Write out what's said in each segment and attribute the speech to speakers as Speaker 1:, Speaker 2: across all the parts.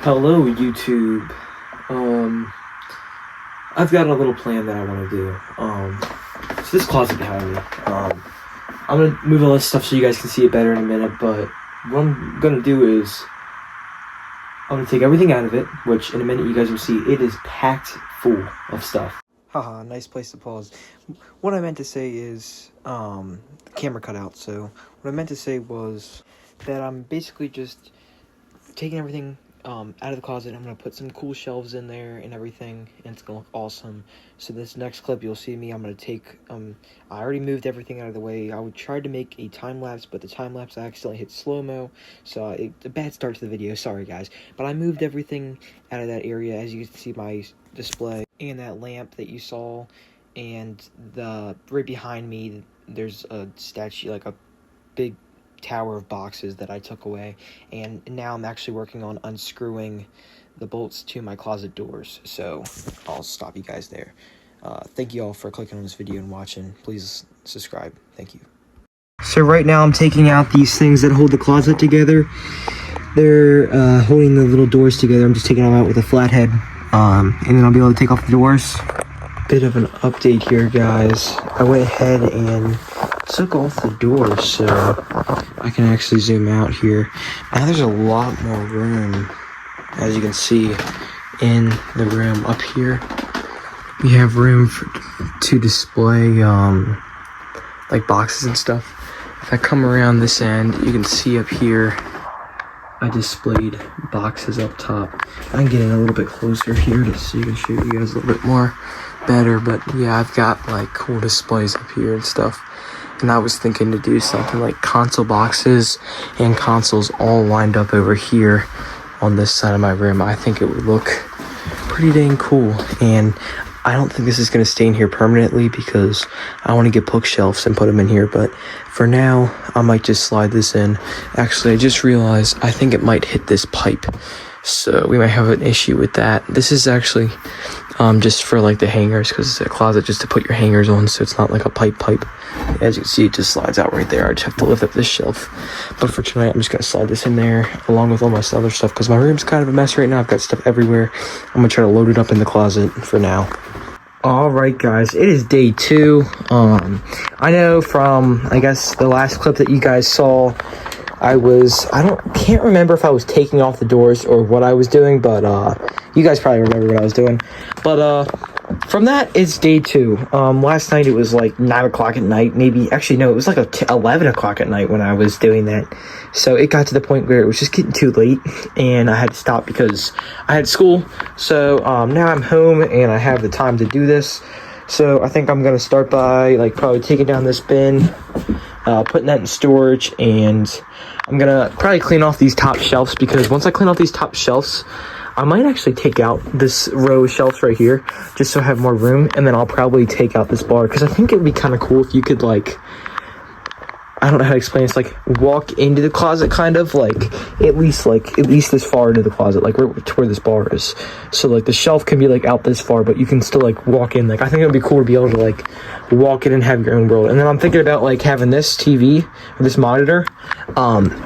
Speaker 1: Hello, YouTube. I've got a little plan that I want to do. So this closet behind me. I'm gonna move all this stuff so you guys can see it better in a minute. But what I'm gonna do is I'm gonna take everything out of it, which in a minute you guys will see it is packed full of stuff. Haha, nice place to pause. What I meant to say is, the camera cut out. So what I meant to say was that I'm basically just taking everything out of the closet. I'm gonna put some cool shelves in there and everything, and it's gonna look awesome. So this next clip you'll see me, I'm gonna take I already moved everything out of the way. I would try to make a time lapse, but the time lapse I accidentally hit slow-mo, so a bad start to the video, sorry guys. But I moved everything out of that area. As you can see, my display and that lamp that you saw, and the right behind me there's a statue, like a big tower of boxes that I took away, and now I'm actually working on unscrewing the bolts to my closet doors. So I'll stop you guys there. Thank you all for clicking on this video and watching. Please subscribe. Thank you. So right now I'm taking out these things that hold the closet together. They're holding the little doors together. I'm just taking them out with a flathead, and then I'll be able to take off the doors. Bit of an update here, guys. I went ahead and took off the doors so I can actually zoom out here. Now there's a lot more room, as you can see, in the room. Up here we have room to display like boxes and stuff. If I come around this end, you can see up here I displayed boxes up top. I'm getting a little bit closer here so you can show you guys a little bit more better. But yeah, I've got like cool displays up here and stuff. And I was thinking to do something like console boxes and consoles all lined up over here on this side of my room. I think it would look pretty dang cool. And I don't think this is going to stay in here permanently because I want to get bookshelves and put them in here. But for now, I might just slide this in. Actually, I just realized I think it might hit this pipe. So we might have an issue with that. This is actually just for like the hangers, because it's a closet just to put your hangers on, so it's not like a pipe. As you can see, it just slides out right there. I just have to lift up this shelf. But for tonight, I'm just going to slide this in there along with all my other stuff, because my room's kind of a mess right now. I've got stuff everywhere. I'm going to try to load it up in the closet for now. Alright guys, it is day 2. I know from, I guess, the last clip that you guys saw, I can't remember if I was taking off the doors or what I was doing, but you guys probably remember what I was doing. But from that, it's day 2. Last night it was like 9 o'clock at night, maybe. Actually, no, it was like 11 o'clock at night when I was doing that. So it got to the point where it was just getting too late, and I had to stop because I had school. So now I'm home and I have the time to do this. So I think I'm gonna start by like probably taking down this bin, putting that in storage, and I'm gonna probably clean off these top shelves, because once I clean off these top shelves, I might actually take out this row of shelves right here just so I have more room, and then I'll probably take out this bar, because I think it would be kind of cool if you could, like, I don't know how to explain this, like walk into the closet, kind of like at least this far into the closet, like right to where this bar is. So like the shelf can be like out this far, but you can still like walk in. Like I think it would be cool to be able to like walk in and have your own world. And then I'm thinking about like having this TV or this monitor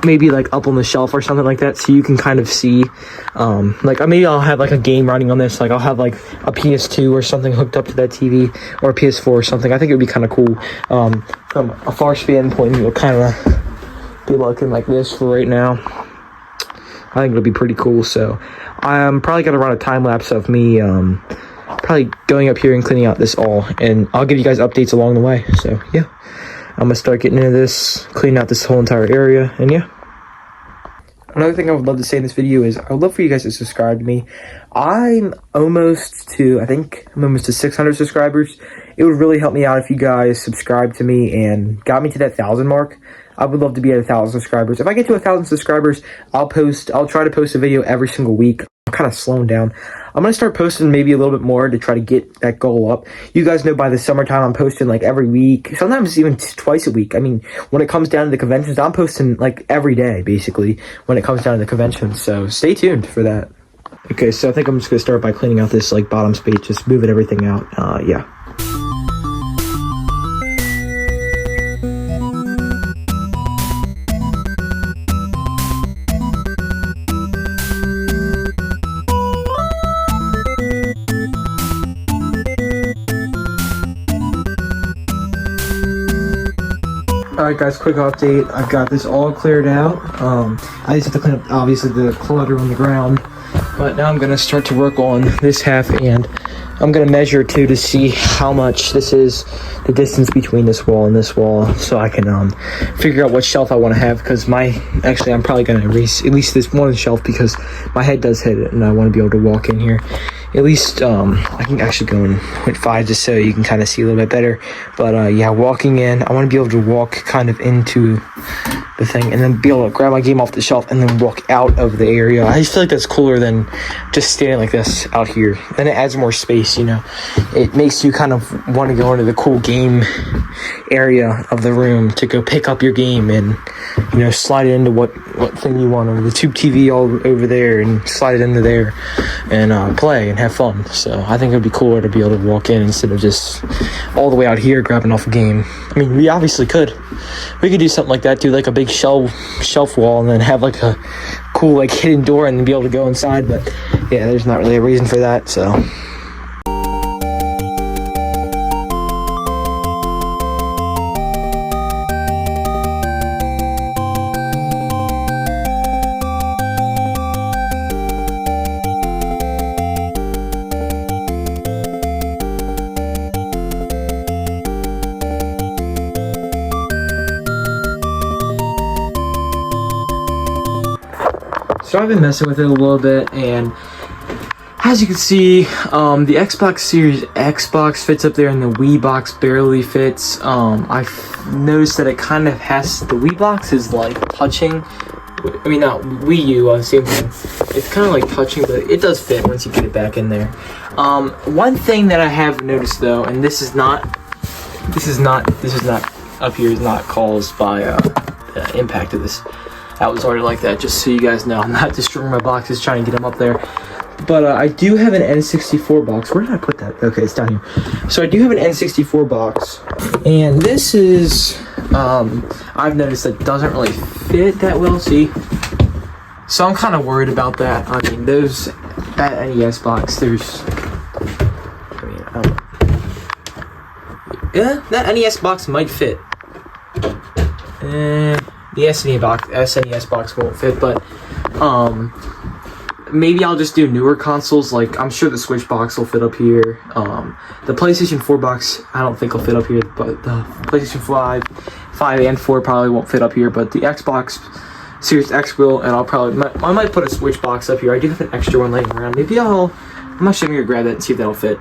Speaker 1: maybe like up on the shelf or something like that, so you can kind of see like maybe I'll have like a game running on this. Like I'll have like a PS2 or something hooked up to that TV, or a PS4 or something. I think it would be kind of cool from a far span point. You'll kind of be looking like this for right now. I think it'll be pretty cool. So I'm probably gonna run a time lapse of me probably going up here and cleaning out this all, and I'll give you guys updates along the way. So yeah, I'm gonna start getting into this, cleaning out this whole entire area, and yeah. Another thing I would love to say in this video is I would love for you guys to subscribe to me. I'm almost to 600 subscribers. It would really help me out if you guys subscribe to me and got me to that 1,000 mark. I would love to be at 1,000 subscribers. If I get to 1,000 subscribers, I'll try to post a video every single week. I'm kind of slowing down. I'm going to start posting maybe a little bit more to try to get that goal up. You guys know by the summertime, I'm posting like every week, sometimes even twice a week. I mean, when it comes down to the conventions, I'm posting like every day, basically, when it comes down to the conventions. So stay tuned for that. Okay, so I think I'm just going to start by cleaning out this like bottom space, just moving everything out. Yeah. Alright guys, quick update. I've got this all cleared out. I just have to clean up obviously the clutter on the ground. But now I'm gonna start to work on this half, and I'm gonna measure too to see how much this is, the distance between this wall and this wall, so I can figure out what shelf I want to have. Because I'm probably gonna erase at least this one shelf because my head does hit it, and I want to be able to walk in here. At least I can actually go in 0.5 just so you can kind of see a little bit better. But yeah, walking in, I want to be able to walk kind of into the thing and then be able to grab my game off the shelf and then walk out of the area. I just feel like that's cooler than just standing like this out here. Then it adds more space, you know. It makes you kind of want to go into the cool game area of the room to go pick up your game and, you know, slide it into what thing you want, or the tube TV all over there, and slide it into there and play and have fun. So I think it would be cooler to be able to walk in instead of just all the way out here grabbing off a game. I mean, we obviously could. We could do something like that, do like a big shelf wall, and then have like a cool like hidden door and then be able to go inside. But yeah, there's not really a reason for that, so. So I've been messing with it a little bit, and as you can see, the Xbox Series Xbox fits up there, and the Wii box barely fits. I've noticed that it kind of has, the Wii box is like touching, I mean not Wii U on the same thing. It's kind of like touching, but it does fit once you get it back in there. One thing that I have noticed though, and this is not up here, is not caused by the impact of this. That was already like that, just so you guys know. I'm not destroying my boxes trying to get them up there. But I do have an N64 box. Where did I put that? Okay, it's down here. So I do have an N64 box. And this is, I've noticed that doesn't really fit that well, see? So I'm kind of worried about that. I mean, that NES box, yeah, that NES box might fit. The SNES box won't fit, but maybe I'll just do newer consoles. Like, I'm sure the Switch box will fit up here. The PlayStation 4 box I don't think will fit up here, but the PlayStation 5 and 4 probably won't fit up here. But the Xbox Series X will, and I might put a Switch box up here. I do have an extra one laying around. Maybe I'm actually gonna grab that and see if that'll fit.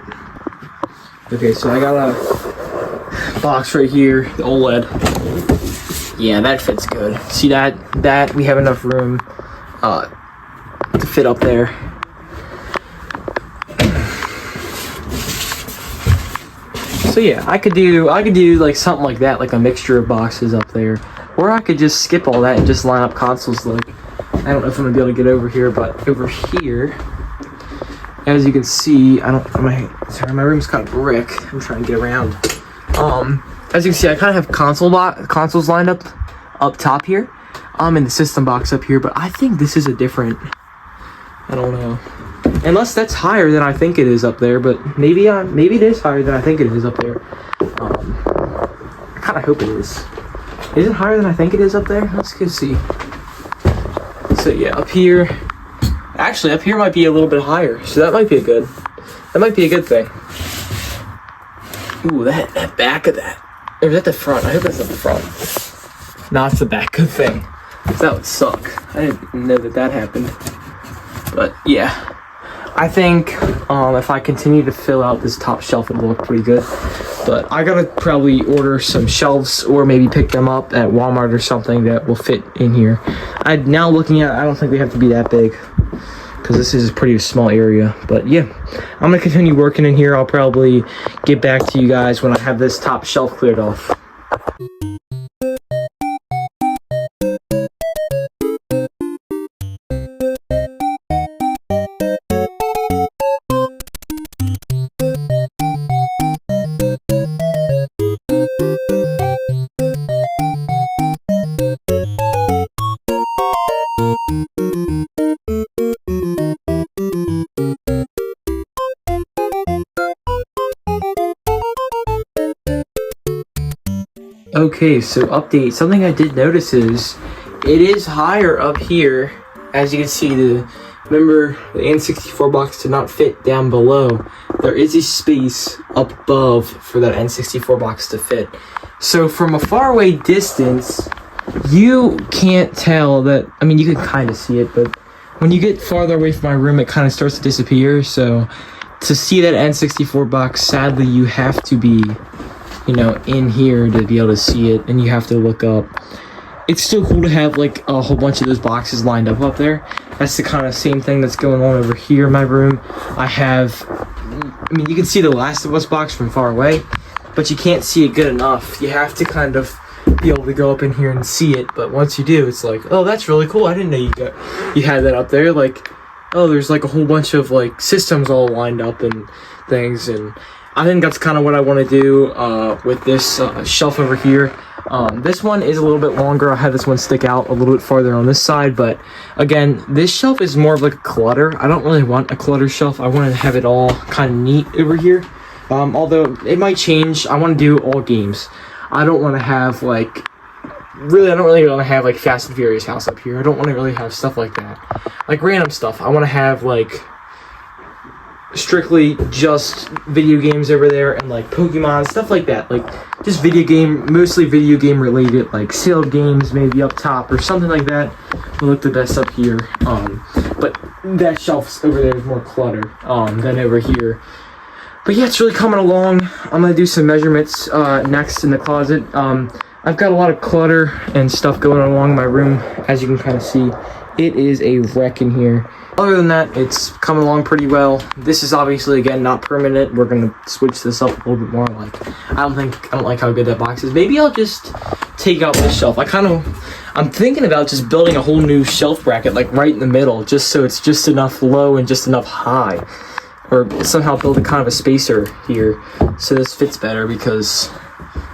Speaker 1: Okay, so I got a box right here, the OLED. Yeah, that fits good. See that we have enough room to fit up there. So yeah, I could do like something like that, like a mixture of boxes up there, or I could just skip all that and just line up consoles. Like, I don't know if I'm gonna be able to get over here, but over here, as you can see, my room's kind of brick. I'm trying to get around. As you can see, I kind of have consoles lined up top here. In the system box up here, but I think this is a different, I don't know. Unless that's higher than I think it is up there, but maybe it is higher than I think it is up there. I kind of hope it is. Is it higher than I think it is up there? Let's go see. So yeah, up here, actually up here might be a little bit higher, so that might be a good thing. Ooh, that back of that. Or is that the front? I hope that's not the front. No, it's the back. Good thing. That would suck. I didn't know that happened. But yeah, I think if I continue to fill out this top shelf, it'll look pretty good. But I gotta probably order some shelves or maybe pick them up at Walmart or something that will fit in here. I don't think they have to be that big, because this is a pretty small area. But yeah, I'm gonna continue working in here. I'll probably get back to you guys when I have this top shelf cleared off. Okay, so update. Something I did notice is it is higher up here. As you can see, remember the N64 box did not fit down below. There is a space up above for that N64 box to fit. So from a faraway distance, you can't tell that. I mean, you can kind of see it, but when you get farther away from my room, it kind of starts to disappear. So to see that N64 box, sadly, you have to be, you know, in here to be able to see it, and you have to look up. It's still cool to have like a whole bunch of those boxes lined up there. That's the kind of same thing that's going on over here in my room. I mean, you can see the Last of Us box from far away, but you can't see it good enough. You have to kind of be able to go up in here and see it, but once you do, it's like, oh, that's really cool. I didn't know you had that up there. Like, oh, there's like a whole bunch of like systems all lined up and things, and I think that's kind of what I want to do with this shelf over here. This one is a little bit longer. I had this one stick out a little bit farther on this side, but again, this shelf is more of like a clutter. I don't really want a clutter shelf. I want to have it all kind of neat over here. Although it might change. I want to do all games. I don't want to have like, really, I don't really want to have like Fast and Furious house up here. I don't want to really have stuff like that. Like random stuff. I want to have like strictly just video games over there, and like Pokemon, stuff like that. Like just mostly video game related, like sealed games maybe up top or something like that will look the best up here. But that shelf over there is more clutter than over here. But yeah, it's really coming along. I'm gonna do some measurements next in the closet. I've got a lot of clutter and stuff going along in my room, as you can kind of see. It is a wreck in here. Other than that, it's coming along pretty well. This is obviously, again, not permanent. We're gonna switch this up a little bit more. Like, I don't like how good that box is. Maybe I'll just take out this shelf. I'm thinking about just building a whole new shelf bracket, like right in the middle, just so it's just enough low and just enough high. Or somehow build a kind of a spacer here so this fits better, because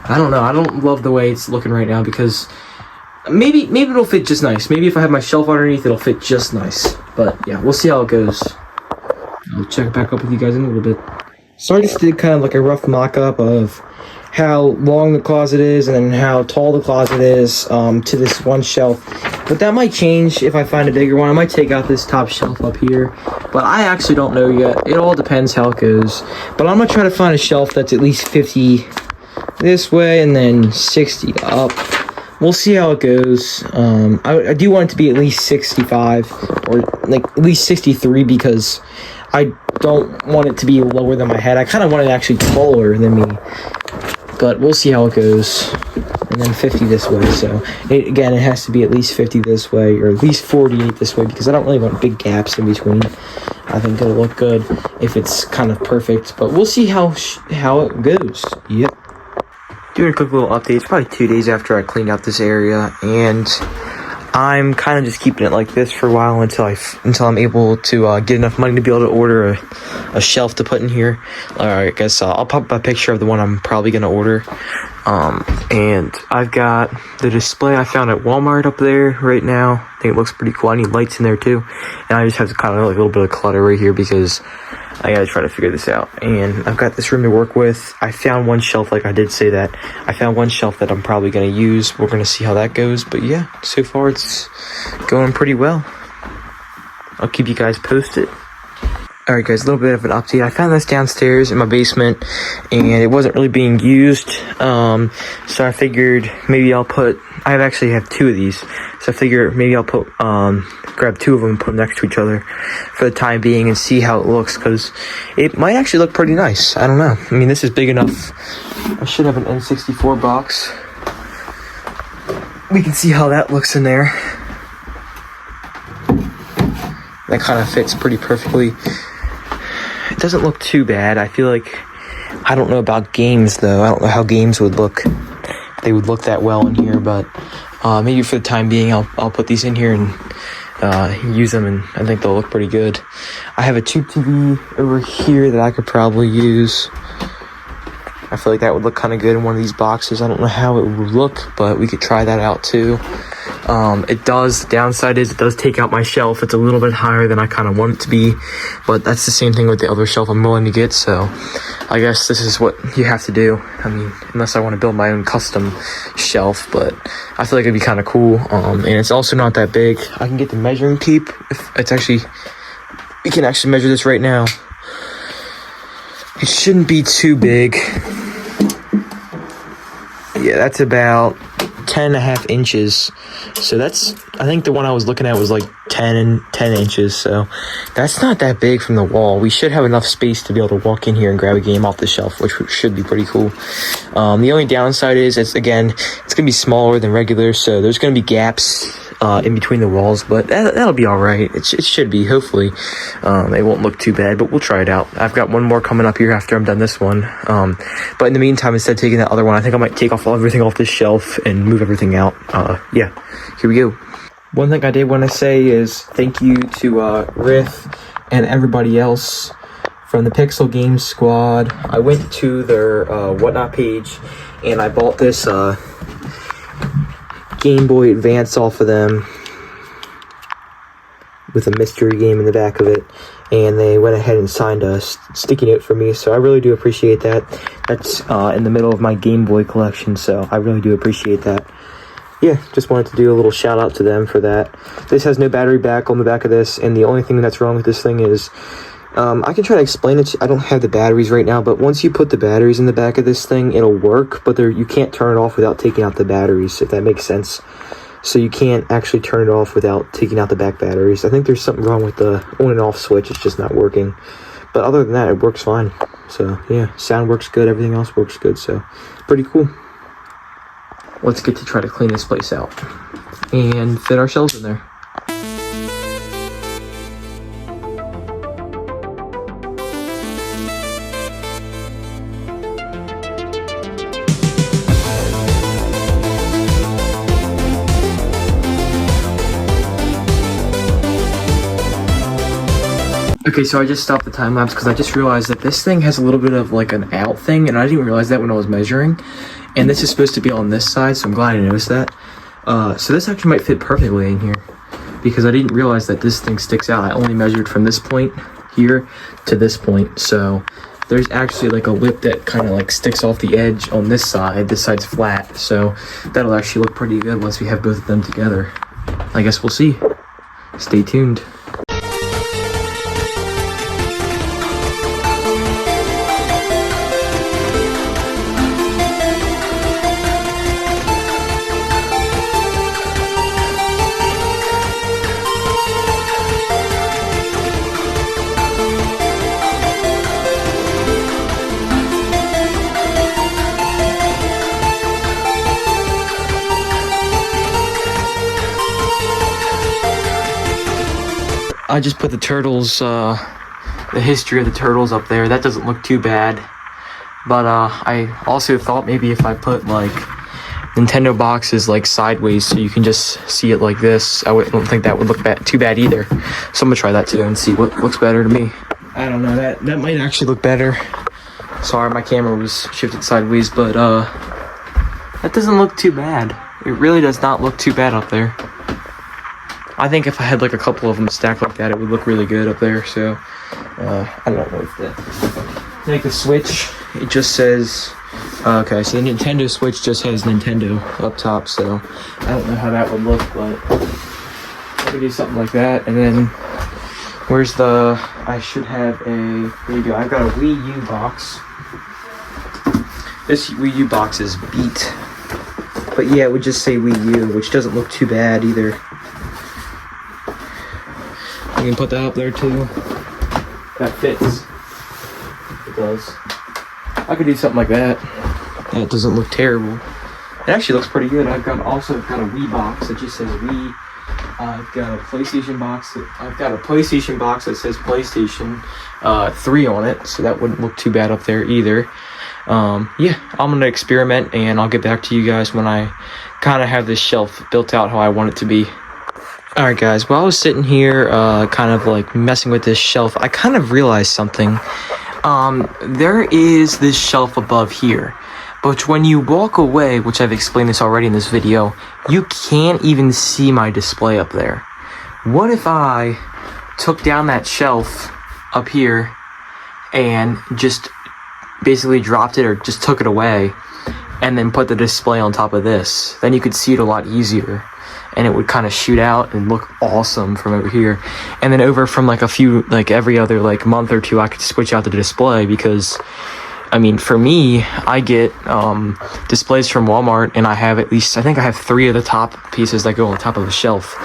Speaker 1: I don't know. I don't love the way it's looking right now, because maybe it'll fit just nice. Maybe if I have my shelf underneath, it'll fit just nice. But yeah, we'll see how it goes. I'll check back up with you guys in a little bit. So I just did kind of like a rough mock-up of how long the closet is and then how tall the closet is to this one shelf. But that might change if I find a bigger one. I might take out this top shelf up here. But I actually don't know yet. It all depends how it goes. But I'm going to try to find a shelf that's at least 50 this way and then 60 up. We'll see how it goes. I do want it to be at least 65 or like at least 63, because I don't want it to be lower than my head. I kind of want it actually taller than me, but we'll see how it goes. And then 50 this way. So again, it has to be at least 50 this way, or at least 48 this way, because I don't really want big gaps in between. I think it'll look good if it's kind of perfect, but we'll see how it goes. Yep. Doing a quick little update. It's probably 2 days after I cleaned out this area, and I'm kind of just keeping it like this for a while until I'm able to get enough money to be able to order a shelf to put in here. Alright, I guess I'll pop up a picture of the one I'm probably going to order. And I've got the display I found at Walmart up there right now. I think it looks pretty cool. I need lights in there too. And I just have to kind of like a little bit of clutter right here, because I gotta try to figure this out. And I've got this room to work with. I found one shelf, like I did say that. I found one shelf that I'm probably gonna use. We're gonna see how that goes. But yeah, so far it's going pretty well. I'll keep you guys posted. Alright guys, a little bit of an update. I found this downstairs in my basement, and it wasn't really being used. So I figured maybe I actually have 2 of these. So I figured maybe I'll grab 2 of them and put them next to each other for the time being and see how it looks, because it might actually look pretty nice. I don't know. I mean, this is big enough. I should have an N64 box. We can see how that looks in there. That kind of fits pretty perfectly. It doesn't look too bad. I feel like, I don't know about games though. I don't know how games would look. They would look that well in here, but maybe for the time being, I'll put these in here and use them, and I think they'll look pretty good. I have a tube TV over here that I could probably use. I feel like that would look kind of good in one of these boxes. I don't know how it would look, but we could try that out too. The downside is it does take out my shelf. It's a little bit higher than I kind of want it to be, but that's the same thing with the other shelf I'm willing to get, so I guess this is what you have to do. I mean, unless I want to build my own custom shelf, but I feel like it'd be kind of cool, and it's also not that big. I can get the measuring tape. We can actually measure this right now. It shouldn't be too big. Yeah, that's about 10.5 inches. So I think the one I was looking at was like 10 inches. So that's not that big from the wall. We should have enough space to be able to walk in here and grab a game off the shelf, which should be pretty cool. The only downside is it's going to be smaller than regular. So there's going to be gaps in between the walls, but that'll be all right. It should be, hopefully. It won't look too bad, but we'll try it out. I've got one more coming up here after I'm done this one. But in the meantime, instead of taking that other one, I think I might take everything off this shelf and move everything out. Yeah, here we go. One thing I did want to say is thank you to Riff and everybody else from the Pixel Games squad. I went to their Whatnot page and I bought this Game Boy Advance off of them with a mystery game in the back of it, and they went ahead and signed a sticky note for me, so I really do appreciate that. That's in the middle of my Game Boy collection, so I really do appreciate that. Yeah, just wanted to do a little shout out to them for that. This has no battery back on the back of this, and the only thing that's wrong with this thing is I can try to explain it. I don't have the batteries right now, but once you put the batteries in the back of this thing, it'll work, but you can't turn it off without taking out the batteries, if that makes sense. So you can't actually turn it off without taking out the back batteries. I think there's something wrong with the on and off switch. It's just not working. But other than that, it works fine. So yeah, sound works good. Everything else works good. So pretty cool. Let's get to try to clean this place out and fit our shelves in there. Okay, so I just stopped the time lapse because I just realized that this thing has a little bit of like an out thing, and I didn't realize that when I was measuring. And this is supposed to be on this side, so I'm glad I noticed that. So this actually might fit perfectly in here because I didn't realize that this thing sticks out. I only measured from this point here to this point, so there's actually like a lip that kind of like sticks off the edge on this side. This side's flat, so that'll actually look pretty good once we have both of them together. I guess we'll see. Stay tuned. I just put the turtles, the history of the turtles up there. That doesn't look too bad. But I also thought maybe if I put like Nintendo boxes like sideways so you can just see it like this, I don't think that would look too bad either. So I'm gonna try that too and see what looks better to me. I don't know, that might actually look better. Sorry, my camera was shifted sideways, but that doesn't look too bad. It really does not look too bad up there. I think if I had like a couple of them stacked like that, it would look really good up there. So I don't know if that. Like the Switch, it just says okay. So the Nintendo Switch just has Nintendo up top. So I don't know how that would look, but I could do something like that. And then where's the? I should have a. Here you go. I've got a Wii U box. This Wii U box is beat, but yeah, it would just say Wii U, which doesn't look too bad either. I can put that up there too. That fits. It does. I could do something like that. That doesn't look terrible. It actually looks pretty good. I've also got a Wii box that just says Wii. I've got a PlayStation box. I've got a PlayStation box that says PlayStation 3 on it, so that wouldn't look too bad up there either. Yeah, I'm gonna experiment, and I'll get back to you guys when I kind of have this shelf built out how I want it to be. Alright guys, while I was sitting here kind of like messing with this shelf, I kind of realized something. There is this shelf above here. But when you walk away, which I've explained this already in this video, you can't even see my display up there. What if I took down that shelf up here and just basically dropped it or just took it away and then put the display on top of this? Then you could see it a lot easier and it would kind of shoot out and look awesome from over here. And then over from like every other like month or two, I could switch out the display, because I mean, for me, I get displays from Walmart, and I think I have 3 of the top pieces that go on top of the shelf.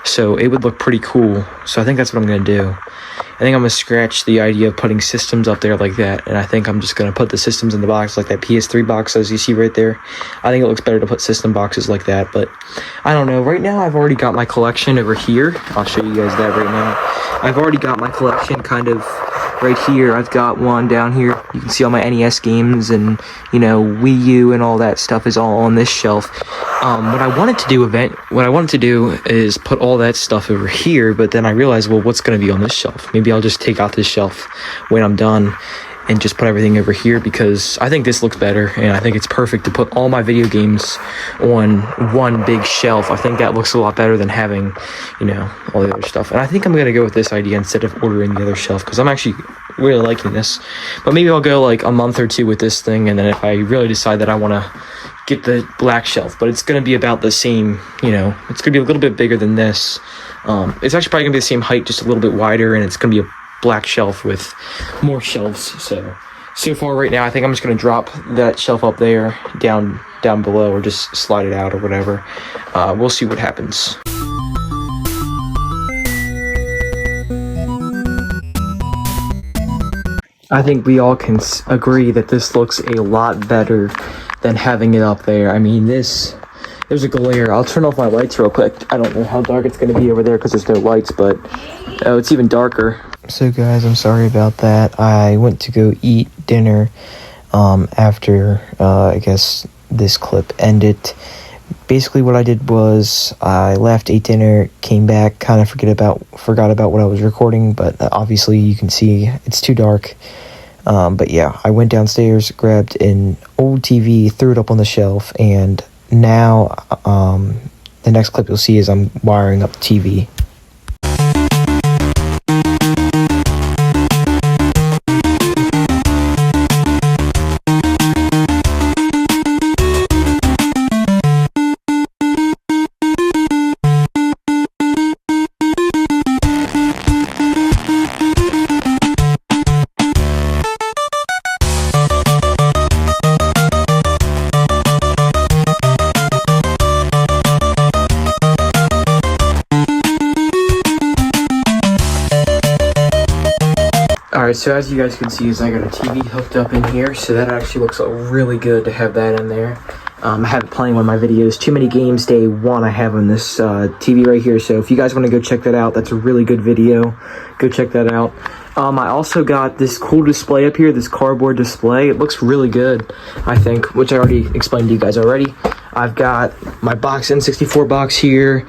Speaker 1: So it would look pretty cool. So I think that's what I'm going to do. I think I'm going to scratch the idea of putting systems up there like that, and I think I'm just going to put the systems in the box, like that PS3 box as you see right there. I think it looks better to put system boxes like that, but I don't know. Right now, I've already got my collection over here. I'll show you guys that right now. I've already got my collection kind of right here. I've got one down here. You can see all my NES games and, you know, Wii U and all that stuff is all on this shelf. What I wanted to do is put all that stuff over here, but then I realized, well, what's going to be on this shelf? Maybe I'll just take out this shelf when I'm done and just put everything over here, because I think this looks better, and I think it's perfect to put all my video games on one big shelf. I think that looks a lot better than having, you know, all the other stuff. And I think I'm going to go with this idea instead of ordering the other shelf, because I'm actually really liking this. But maybe I'll go like a month or 2 with this thing, and then if I really decide that I want to get the black shelf, but it's going to be about the same, you know, it's going to be a little bit bigger than this. It's actually probably going to be the same height, just a little bit wider, and it's going to be a black shelf with more shelves. So far right now, I think I'm just going to drop that shelf up there down below, or just slide it out or whatever. We'll see what happens. I think we all can agree that this looks a lot better than having it up there. I mean, there's a glare. I'll turn off my lights real quick. I don't know how dark it's going to be over there because there's no lights, but it's even darker. So guys, I'm sorry about that. I went to go eat dinner after I guess this clip ended. Basically what I did was I left, ate dinner, came back, kind of forgot about what I was recording, but obviously you can see it's too dark. But yeah, I went downstairs, grabbed an old TV, threw it up on the shelf, and now the next clip you'll see is I'm wiring up the TV. Alright, so as you guys can see, is I got a TV hooked up in here, so that actually looks really good to have that in there. I have it playing one of my videos, Too Many Games Day 1 I have on this TV right here, so if you guys want to go check that out, that's a really good video. Go check that out. I also got this cool display up here, this cardboard display. It looks really good, I think, which I already explained to you guys already. I've got my box N64 box here.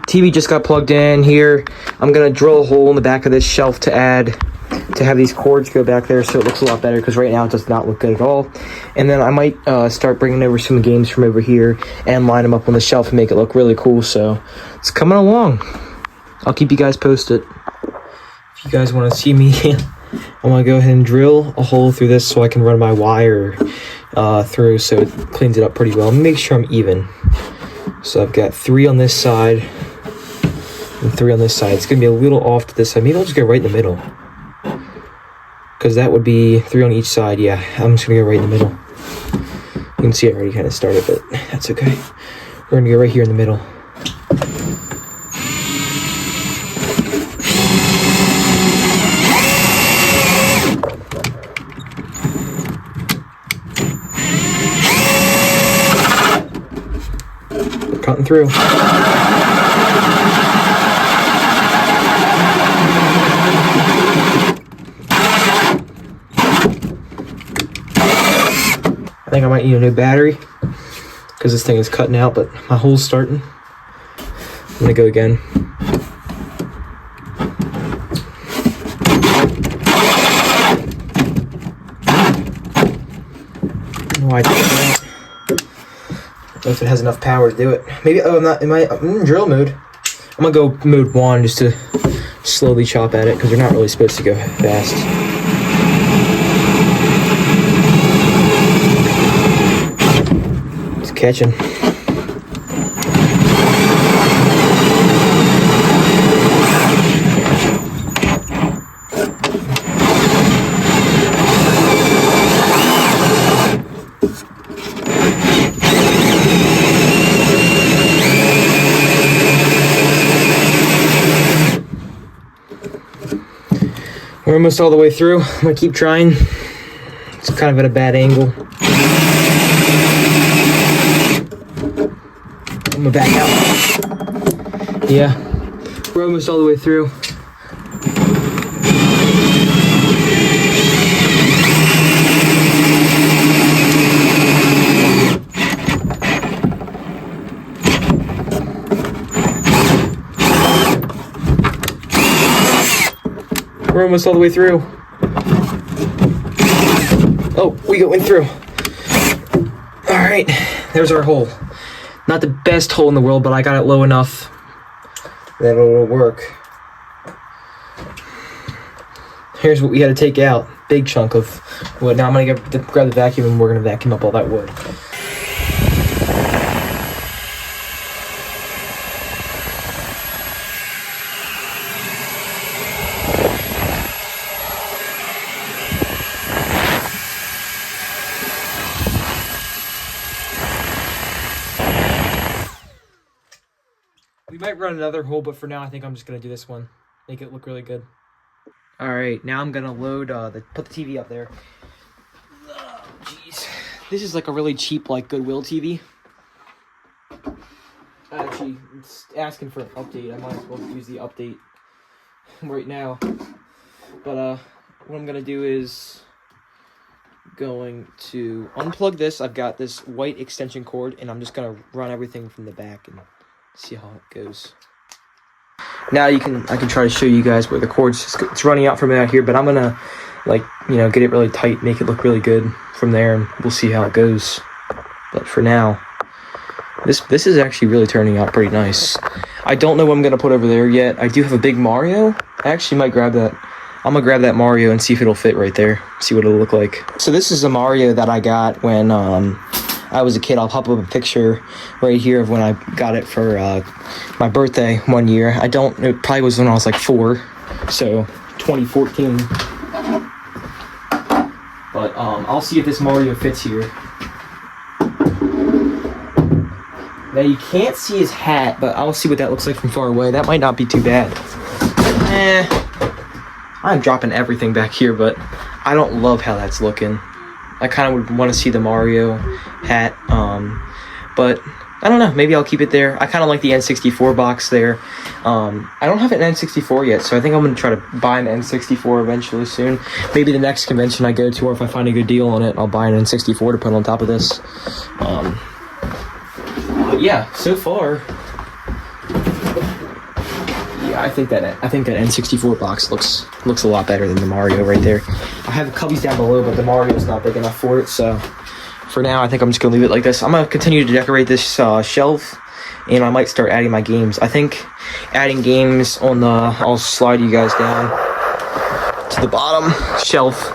Speaker 1: TV just got plugged in here. I'm going to drill a hole in the back of this shelf to have these cords go back there so it looks a lot better, because right now it does not look good at all. And then I might start bringing over some games from over here and line them up on the shelf and make it look really cool. So it's coming along. I'll keep you guys posted. If you guys want to see me, I'm going to go ahead and drill a hole through this so I can run my wire through so it cleans it up pretty well. Make sure I'm even. So I've got 3 on this side and 3 on this side. It's going to be a little off to this side. Maybe I'll just go right in the middle, because that would be 3 on each side. Yeah, I'm just going to go right in the middle. You can see I already kind of started, but that's okay. We're going to go right here in the middle. We're cutting through. I think I might need a new battery because this thing is cutting out, but my hole's starting. I'm gonna go again. why I did that. I don't know if it has enough power to do it. Maybe, oh, I'm in drill mode. I'm gonna go mode 1 just to slowly chop at it, because they're not really supposed to go fast. It's catching. We're almost all the way through. I'm gonna keep trying. It's kind of at a bad angle. I'm gonna back out. Yeah, we're almost all the way through. We're almost all the way through. Oh, we went through. All right, there's our hole. Not the best hole in the world, but I got it low enough that it'll work. Here's what we got to take out. Big chunk of wood. Now I'm gonna grab the vacuum and we're gonna vacuum up all that wood. We might run another hole, but for now I think I'm just gonna do this one. Make it look really good. Alright, now I'm gonna load put the TV up there. Oh, jeez. This is like a really cheap, like, Goodwill TV. Actually, it's asking for an update. I might as well use the update right now. But what I'm gonna do is going to unplug this. I've got this white extension cord, and I'm just gonna run everything from the back and see how it goes. Now I can try to show you guys where the cord's it's running out from out here, but I'm gonna, like, you know, get it really tight, make it look really good from there, and we'll see how it goes. But for now, this is actually really turning out pretty nice. I don't know what I'm gonna put over there yet. I do have a big Mario. I actually might grab that. I'm gonna grab that Mario and see if it'll fit right there. See what it'll look like. So this is a Mario that I got when I was a kid. I'll pop up a picture right here of when I got it for my birthday one year. It probably was when I was like 4, so 2014. But I'll see if this Mario fits here. Now you can't see his hat, but I'll see what that looks like from far away. That might not be too bad. I'm dropping everything back here, but I don't love how that's looking. I kind of would want to see the Mario hat, but I don't know. Maybe I'll keep it there. I kind of like the N64 box there. I don't have an N64 yet, so I think I'm going to try to buy an N64 eventually soon. Maybe the next convention I go to, or if I find a good deal on it, I'll buy an N64 to put on top of this. But yeah, so far, yeah, I think that N64 box looks a lot better than the Mario right there. I have the cubbies down below, but the Mario's not big enough for it, so for now I think I'm just gonna leave it like this. I'm gonna continue to decorate this shelf, and I might start adding my games. I think adding games on I'll slide you guys down to the bottom shelf,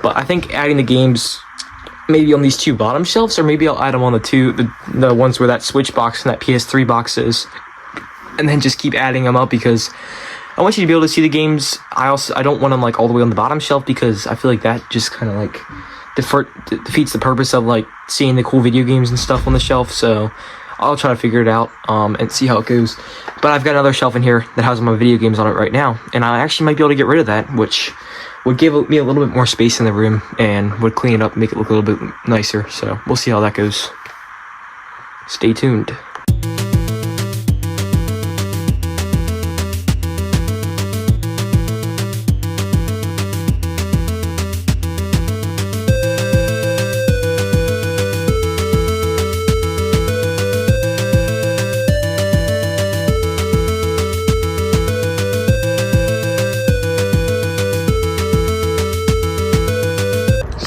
Speaker 1: but I think adding the games maybe on these 2 bottom shelves, or maybe I'll add them on the ones where that Switch box and that PS3 box is, and then just keep adding them up, because I want you to be able to see the games. I don't want them like all the way on the bottom shelf, because I feel like that just kind of like defeats the purpose of like seeing the cool video games and stuff on the shelf. So I'll try to figure it out and see how it goes. But I've got another shelf in here that has my video games on it right now, and I actually might be able to get rid of that, which would give me a little bit more space in the room and would clean it up, make it look a little bit nicer. So we'll see how that goes. Stay tuned.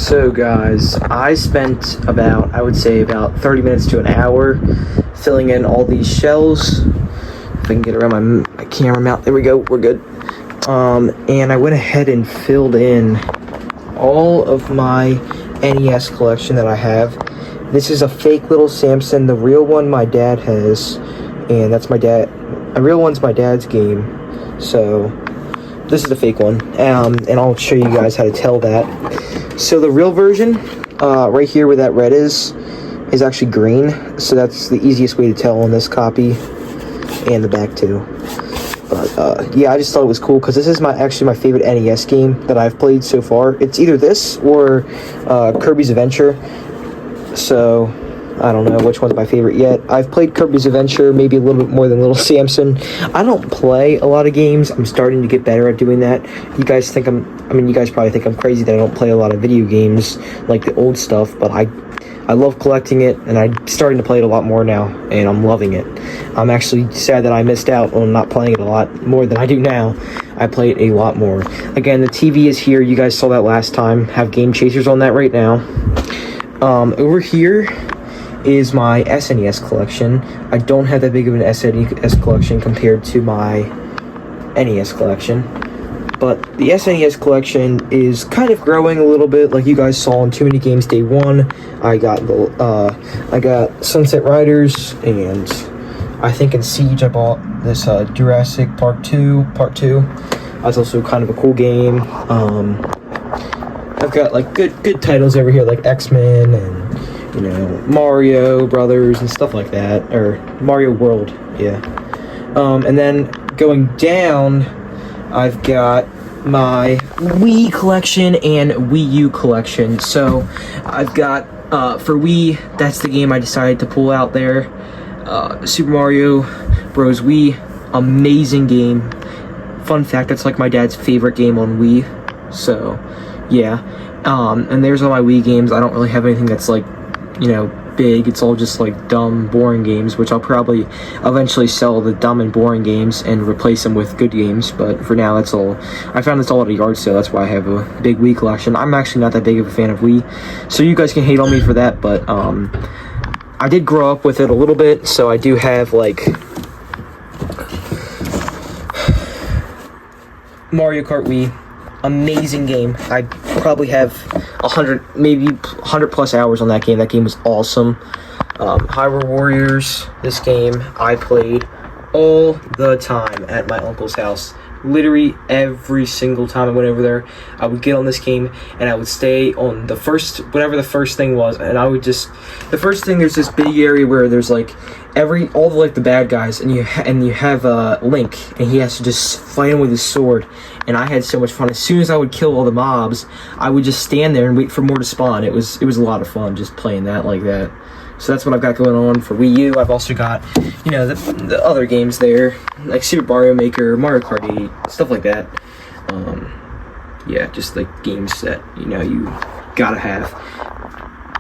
Speaker 1: So guys, I spent about, I would say about 30 minutes to an hour filling in all these shells. If I can get around my camera mount, there we go, we're good. And I went ahead and filled in all of my NES collection that I have. This is a fake little Samson. The real one my dad has, and that's my dad. The real one's my dad's game. So this is the fake one, and I'll show you guys how to tell that. So the real version, right here where that red is actually green. So that's the easiest way to tell on this copy, and the back too. But yeah, I just thought it was cool because this is actually my favorite NES game that I've played so far. It's either this or Kirby's Adventure. So I don't know which one's my favorite yet. I've played Kirby's Adventure maybe a little bit more than Little Samson. I don't play a lot of games. I'm starting to get better at doing that. You guys think you guys probably think I'm crazy that I don't play a lot of video games like the old stuff, but I love collecting it, and I'm starting to play it a lot more now, and I'm loving it. I'm actually sad that I missed out on not playing it a lot more than I do now. I play it a lot more. Again, the TV is here. You guys saw that last time. Have Game Chasers on that right now. Over here is my SNES collection. I don't have that big of an SNES collection compared to my NES collection, but the SNES collection is kind of growing a little bit, like you guys saw on Too Many Games Day 1. I got Sunset Riders, and I think in Siege I bought this Jurassic Park 2. That's also kind of a cool game. I've got like good titles over here, like X-Men and Mario Brothers and stuff like that, or Mario World, yeah. And then going down, I've got my Wii collection and Wii U collection. So I've got for Wii, that's the game I decided to pull out there. Super Mario Bros. Wii, amazing game. Fun fact, that's like my dad's favorite game on Wii. So yeah. And there's all my Wii games. I don't really have anything that's like big. It's all just like dumb, boring games, which I'll probably eventually sell the dumb and boring games and replace them with good games. But for now, that's all. I found this all at a yard sale. That's why I have a big Wii collection. I'm actually not that big of a fan of Wii, so you guys can hate on me for that. But I did grow up with it a little bit, so I do have like Mario Kart Wii. Amazing game. I probably have 100, maybe 100 plus hours on that game. That game was awesome. Hyrule Warriors, this game I played all the time at my uncle's house. Literally every single time I went over there, I would get on this game and I would stay on the first, whatever the first thing was, and I would just, the first thing, there's this big area where there's like all the like the bad guys, and you have Link, and he has to just fight him with his sword. And I had so much fun. As soon as I would kill all the mobs, I would just stand there and wait for more to spawn. It was a lot of fun just playing that like that. So that's what I've got going on for Wii U. I've also got, the other games there, like Super Mario Maker, Mario Kart 8, stuff like that. Yeah, just like games that, you gotta have.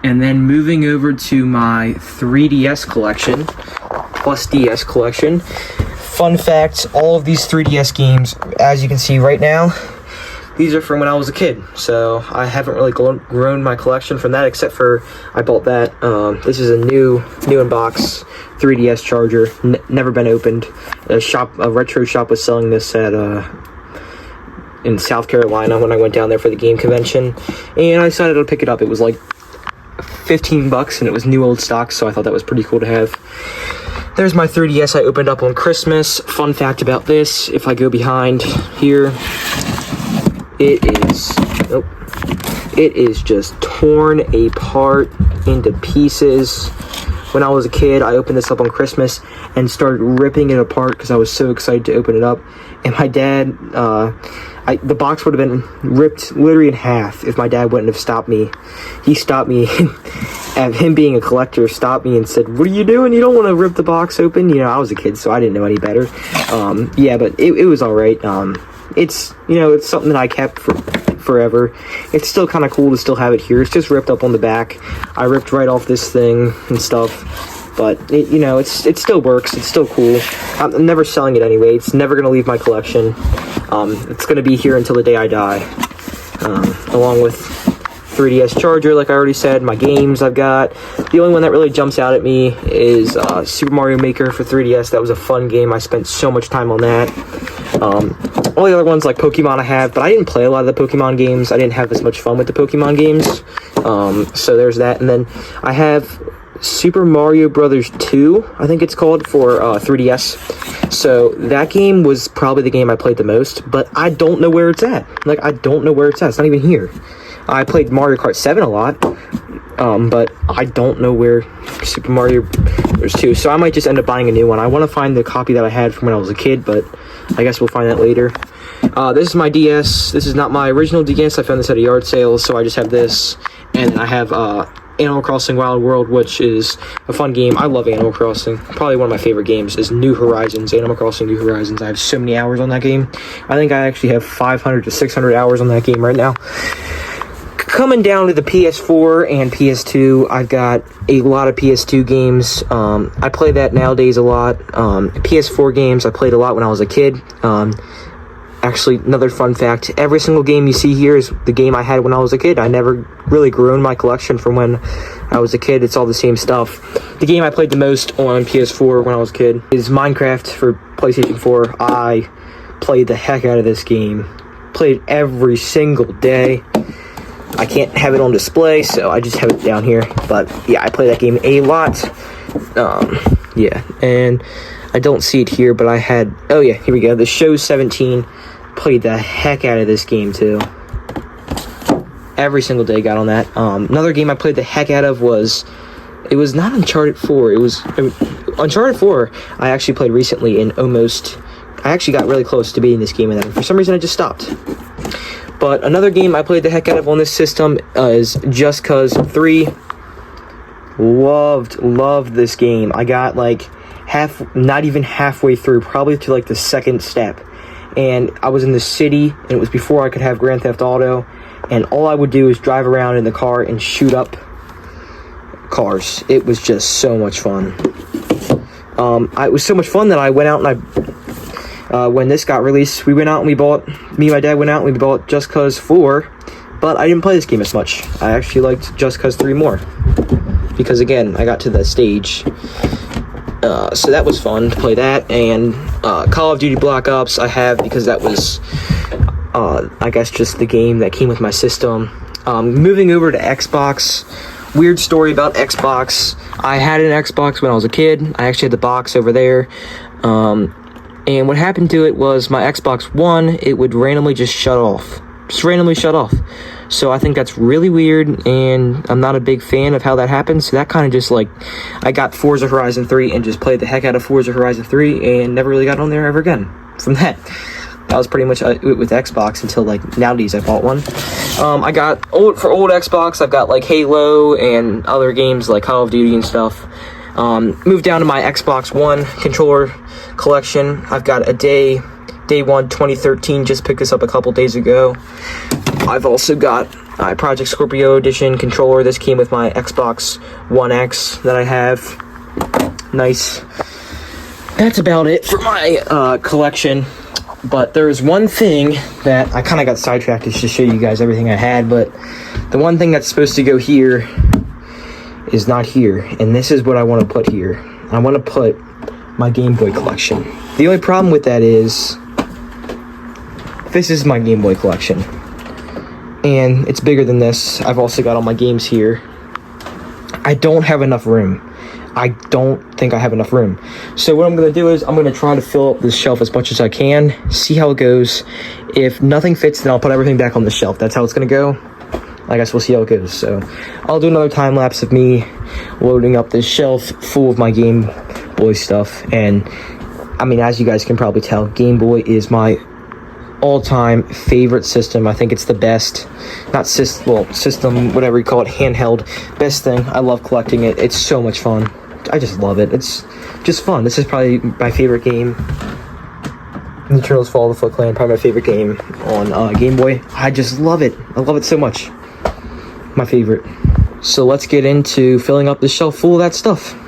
Speaker 1: And then moving over to my 3DS collection, plus DS collection. Fun fact, all of these 3DS games, as you can see right now, these are from when I was a kid. So I haven't really grown my collection from that, except for I bought that. This is a new in box 3DS charger, never been opened. A retro shop was selling this at in South Carolina when I went down there for the game convention, and I decided to pick it up. It was like $15 and it was new old stock, so I thought that was pretty cool to have. There's my 3DS I opened up on Christmas. Fun fact about this, if I go behind here, it is just torn apart into pieces. When I was a kid, I opened this up on Christmas and started ripping it apart because I was so excited to open it up. And my dad, the box would have been ripped literally in half if my dad wouldn't have stopped me. He stopped me, and him being a collector stopped me and said, "What are you doing? You don't want to rip the box open." I was a kid, so I didn't know any better. Yeah, but it was all right. It's it's something that I kept for forever. It's still kind of cool to still have it here. It's just ripped up on the back. I ripped right off this thing and stuff, but it still works. It's still cool. I'm never selling it anyway. It's never gonna leave my collection. It's gonna be here until the day I die, along with 3DS charger, like I already said. My games I've got. The only one that really jumps out at me is Super Mario Maker for 3DS. That was a fun game. I spent so much time on that. All the other ones like Pokemon I have, but I didn't play a lot of the Pokemon games. I didn't have as much fun with the Pokemon games. So there's that. And then I have Super Mario Brothers 2, I think it's called, for 3DS. So that game was probably the game I played the most, but I don't know where it's at. Like, I don't know where it's at. It's not even here. I played Mario Kart 7 a lot, but I don't know where Super Mario Brothers 2. So I might just end up buying a new one. I want to find the copy that I had from when I was a kid, but I guess we'll find that later. This is my DS. This is not my original DS. I found this at a yard sale, so I just have this. And I have Animal Crossing Wild World, which is a fun game. I love Animal Crossing. Probably one of my favorite games is New Horizons, Animal Crossing New Horizons. I have so many hours on that game. I think I actually have 500 to 600 hours on that game right now. Coming down to the PS4 and PS2, I've got a lot of PS2 games. I play that nowadays a lot. PS4 games I played a lot when I was a kid. Actually, another fun fact, every single game you see here is the game I had when I was a kid. I never really grew in my collection from when I was a kid. It's all the same stuff. The game I played the most on PS4 when I was a kid is Minecraft for PlayStation 4. I played the heck out of this game. Played every single day. I can't have it on display, so I just have it down here. But yeah, I play that game a lot. Yeah, and I don't see it here, but I had... Oh yeah, here we go. The Show 17. Played the heck out of this game too. Every single day got on that. Another game I played the heck out of was... It was not Uncharted 4. It was... Uncharted 4 I actually played recently and almost... I actually got really close to beating this game, and then for some reason I just stopped. But another game I played the heck out of on this system is Just Cause 3. Loved this game. I got like not even halfway through, probably to like the second step. And I was in the city, and it was before I could have Grand Theft Auto. And all I would do is drive around in the car and shoot up cars. It was just so much fun. It was so much fun that I went out and when this got released, we went out and we bought, me and my dad went out and we bought Just Cause 4, but I didn't play this game as much. I actually liked Just Cause 3 more, because again, I got to that stage, so that was fun to play that. And Call of Duty Black Ops I have because that was, I guess, just the game that came with my system. Moving over to Xbox, weird story about Xbox. I had an Xbox when I was a kid. I actually had the box over there. And what happened to it was my Xbox One, it would randomly just shut off. Just randomly shut off. So I think that's really weird, and I'm not a big fan of how that happens. So that kind of just like, I got Forza Horizon 3 and just played the heck out of Forza Horizon 3 and never really got on there ever again from that. That was pretty much it with Xbox until like nowadays I bought one. I got, for old Xbox, I've got like Halo and other games like Call of Duty and stuff. Moved down to my Xbox One controller collection. I've got a day 1 2013, just picked this up a couple days ago. I've also got Project Scorpio Edition controller. This came with my Xbox One X that I have. Nice. That's about it for my collection. But there's one thing that I kind of got sidetracked just to show you guys everything I had, but the one thing that's supposed to go here is not here, and this is what I want to put here. I want to put my Game Boy collection. The only problem with that is this is my Game Boy collection, and it's bigger than this. I've also got all my games here. I don't have enough room. I don't think I have enough room. So what I'm going to do is I'm going to try to fill up this shelf as much as I can, see how it goes. If nothing fits, then I'll put everything back on the shelf. That's how it's going to go. I guess we'll see how it goes. So I'll do another time lapse of me loading up this shelf full of my Game Boy stuff. And I mean, as you guys can probably tell, Game Boy is my all-time favorite system. I think it's the best, not system, whatever you call it, handheld, best thing. I love collecting it. It's so much fun. I just love it. It's just fun. This is probably my favorite game. The Turtles Fall of the Foot Clan, probably my favorite game on Game Boy. I just love it. I love it so much. My favorite. So let's get into filling up the shelf full of that stuff.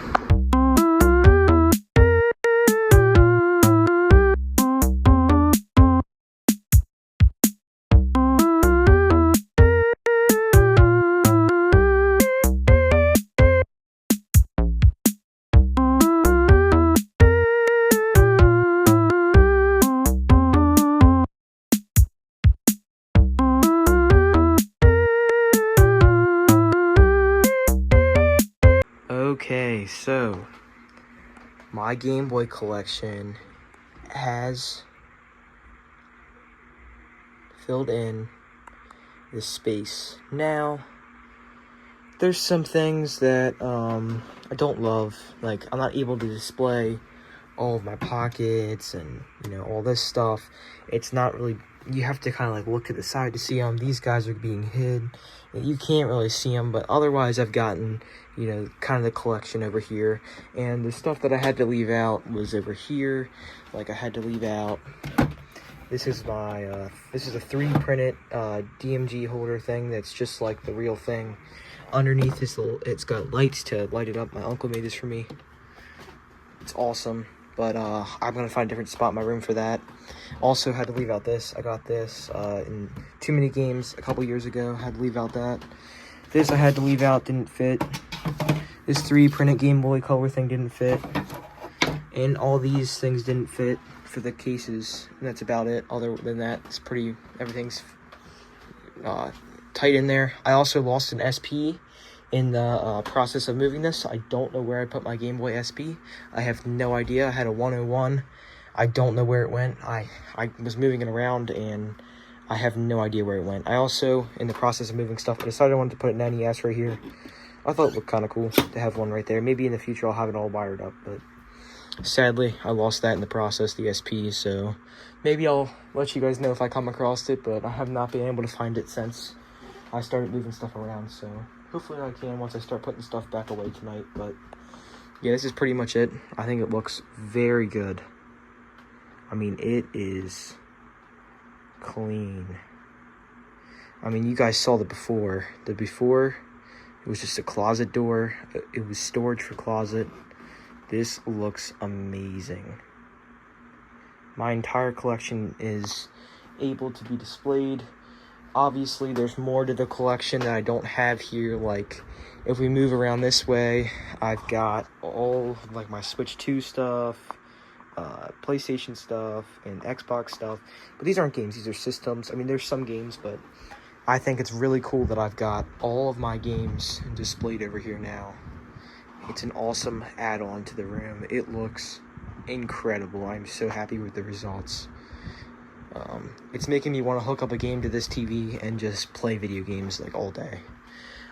Speaker 1: Okay, so my Game Boy collection has filled in the space. Now, there's some things that I don't love. Like, I'm not able to display all of my pockets and, you know, all this stuff. It's not really, you have to kind of like look to the side to see them. These guys are being hid. You can't really see them, but otherwise I've gotten, you know, kind of the collection over here. And the stuff that I had to leave out was over here. Like, I had to leave out, this is my, this is a 3D printed DMG holder thing that's just like the real thing. Underneath this little, it's got lights to light it up. My uncle made this for me. It's awesome. But I'm going to find a different spot in my room for that. Also had to leave out this. I got this in Too Many Games a couple years ago. Had to leave out that. This I had to leave out, didn't fit. This 3D printed Game Boy Color thing didn't fit. And all these things didn't fit for the cases. And that's about it. Other than that, it's pretty, everything's tight in there. I also lost an SP in the process of moving this. I don't know where I put my Game Boy SP. I have no idea. I had a 101. I don't know where it went. I was moving it around and I have no idea where it went. I also, in the process of moving stuff, decided I wanted to put an NES right here. I thought it looked kind of cool to have one right there. Maybe in the future I'll have it all wired up, but sadly I lost that in the process, the SP, so maybe I'll let you guys know if I come across it, but I have not been able to find it since I started moving stuff around, so hopefully I can once I start putting stuff back away tonight. But yeah, this is pretty much it. I think it looks very good. I mean, it is clean. I mean, you guys saw the before. The before, it was just a closet door. It was storage for closet. This looks amazing. My entire collection is able to be displayed. Obviously, there's more to the collection that I don't have here. Like, if we move around this way, I've got all, like, my Switch 2 stuff, PlayStation stuff, and Xbox stuff. But these aren't games, these are systems. I mean, there's some games, but I think it's really cool that I've got all of my games displayed over here now. It's an awesome add-on to the room. It looks incredible. I'm so happy with the results. It's making me want to hook up a game to this TV and just play video games like all day.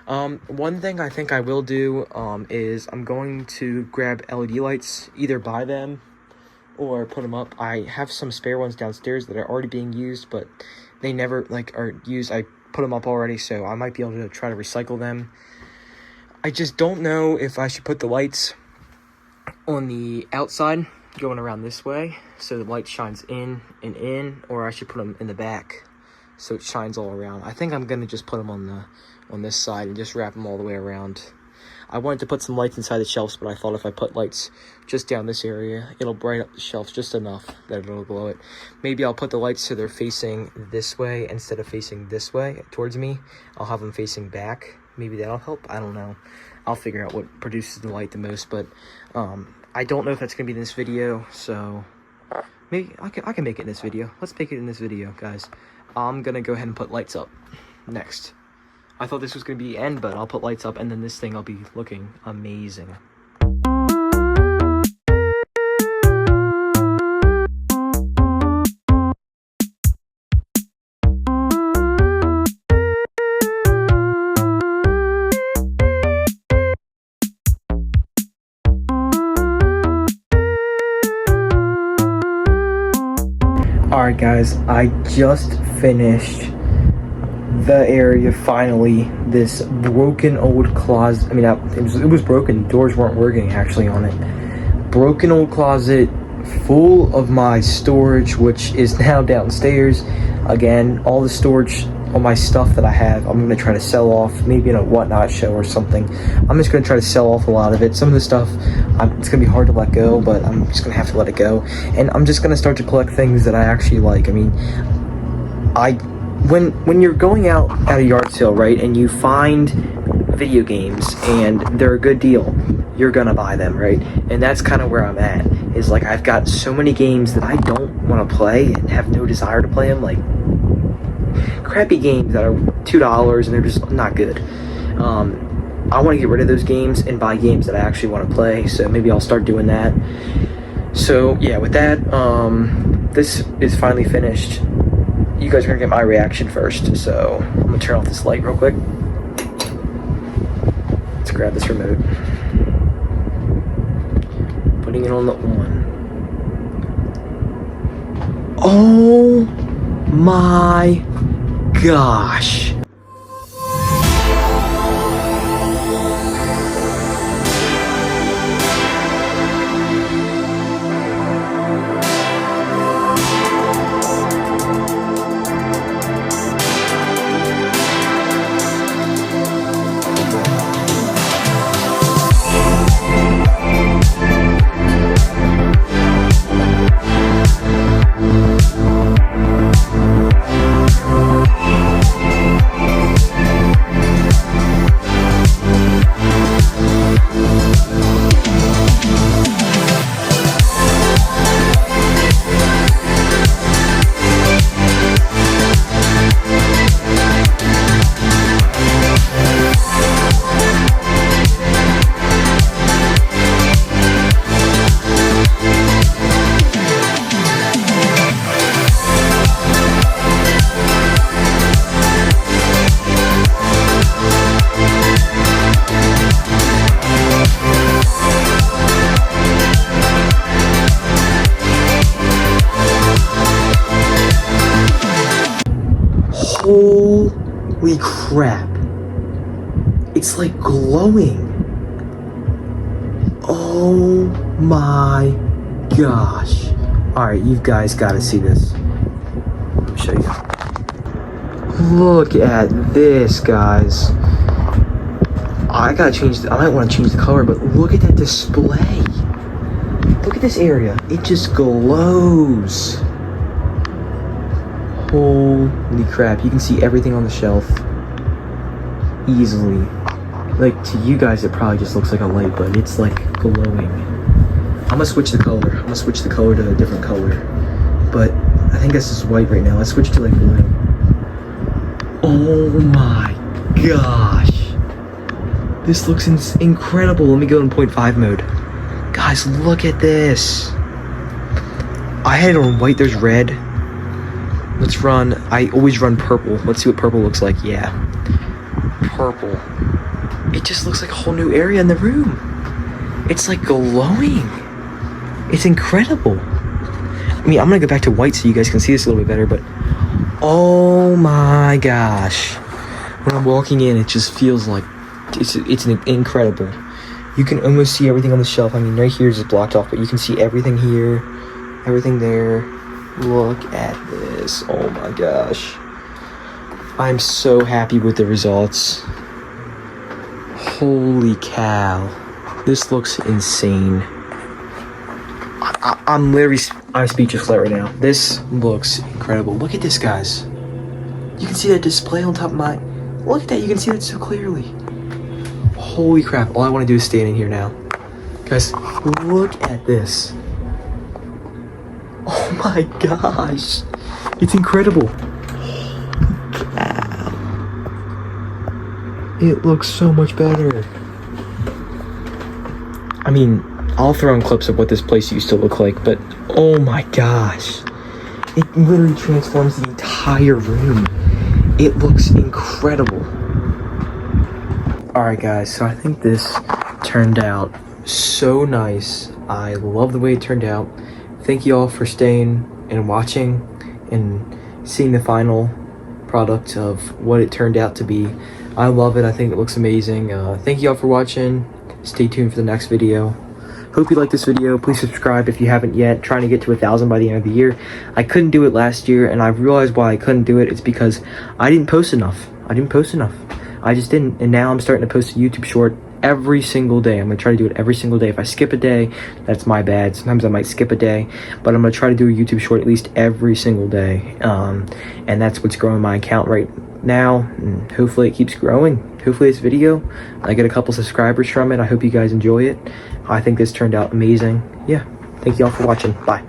Speaker 1: One thing I think I will do is I'm going to grab LED lights, either buy them or put them up. I have some spare ones downstairs that are already being used, but they never are used. I put them up already, so I might be able to try to recycle them. I just don't know if I should put the lights on the outside going around this way so the light shines in and in, or I should put them in the back so it shines all around. I think I'm gonna just put them on this side and just wrap them all the way around. I wanted to put some lights inside the shelves, but I thought if I put lights just down this area, it'll brighten up the shelves just enough that it'll glow it. Maybe I'll put the lights so they're facing this way instead of facing this way towards me. I'll have them facing back. Maybe that'll help. I don't know. I'll figure out what produces the light the most, but I don't know if that's gonna be in this video, so maybe I can make it in this video. Let's make it in this video, guys. I'm gonna go ahead and put lights up next. I thought this was gonna be the end, but I'll put lights up and then this thing will be looking amazing. Alright guys, I just finished the area finally. This broken old closet, I mean, it was broken, doors weren't working actually on it. Broken old closet full of my storage, which is now downstairs. Again, all the storage, all my stuff that I have, I'm gonna try to sell off, maybe in a whatnot show or something. I'm just gonna try to sell off a lot of it. Some of the stuff, it's gonna be hard to let go, but I'm just gonna have to let it go. And I'm just gonna start to collect things that I actually like. I mean, when you're going out at a yard sale, right, and you find video games and they're a good deal, you're gonna buy them, right? And that's kind of where I'm at, is like I've got so many games that I don't want to play and have no desire to play them, like crappy games that are $2 and they're just not good. I want to get rid of those games and buy games that I actually want to play, so maybe I'll start doing that. So yeah, with that, this is finally finished. You guys are gonna get my reaction first, so I'm gonna turn off this light real quick. Let's grab this remote. Putting it on the on. Oh my gosh. Holy crap. It's like glowing. Oh my gosh. Alright, you guys gotta see this. Let me show you. Look at this, guys. I gotta change I might want to change the color, but look at that display. Look at this area. It just glows. Holy crap, you can see everything on the shelf easily. Like, to you guys it probably just looks like a light, but it's like glowing. I'm gonna switch the color. I'm gonna switch the color to a different color. But I think this is white right now. Let's switch to like blue. Oh my gosh. This looks incredible. Let me go in 0.5 mode. Guys, look at this. I had it on white, there's red. Let's run, I always run purple. Let's see what purple looks like. Yeah, purple. It just looks like a whole new area in the room. It's like glowing. It's incredible. I mean, I'm gonna go back to white so you guys can see this a little bit better, but oh my gosh. When I'm walking in, it just feels like it's incredible. You can almost see everything on the shelf. I mean, right here is just blocked off, but you can see everything here, everything there. Look at this. Oh my gosh. I'm so happy with the results. Holy cow. This looks insane. I'm speechless right now. This looks incredible. Look at this, guys. You can see that display on top of my... Look at that. You can see that so clearly. Holy crap. All I want to do is stand in here now. Guys, look at this. Oh my gosh. It's incredible. Wow. It looks so much better. I mean, I'll throw in clips of what this place used to look like, but oh my gosh. It literally transforms the entire room. It looks incredible. Alright guys, so I think this turned out so nice. I love the way it turned out. Thank you all for staying and watching and seeing the final product of what it turned out to be. I love it. I think it looks amazing. Thank you all for watching. Stay tuned for the next video. Hope you like this video. Please subscribe if you haven't yet. Trying to get to 1,000 by the end of the year. I couldn't do it last year, and I realized why I couldn't do it. It's because I didn't post enough. I just didn't, and now I'm starting to post a YouTube short every single day. I'm gonna try to do it every single day. If I skip a day, that's my bad. Sometimes I might skip a day, but I'm gonna try to do a YouTube short at least every single day. And that's what's growing my account right now, and hopefully it keeps growing. Hopefully this video, I get a couple subscribers from it. I hope you guys enjoy it. I think this turned out amazing. Yeah, thank you all for watching. Bye.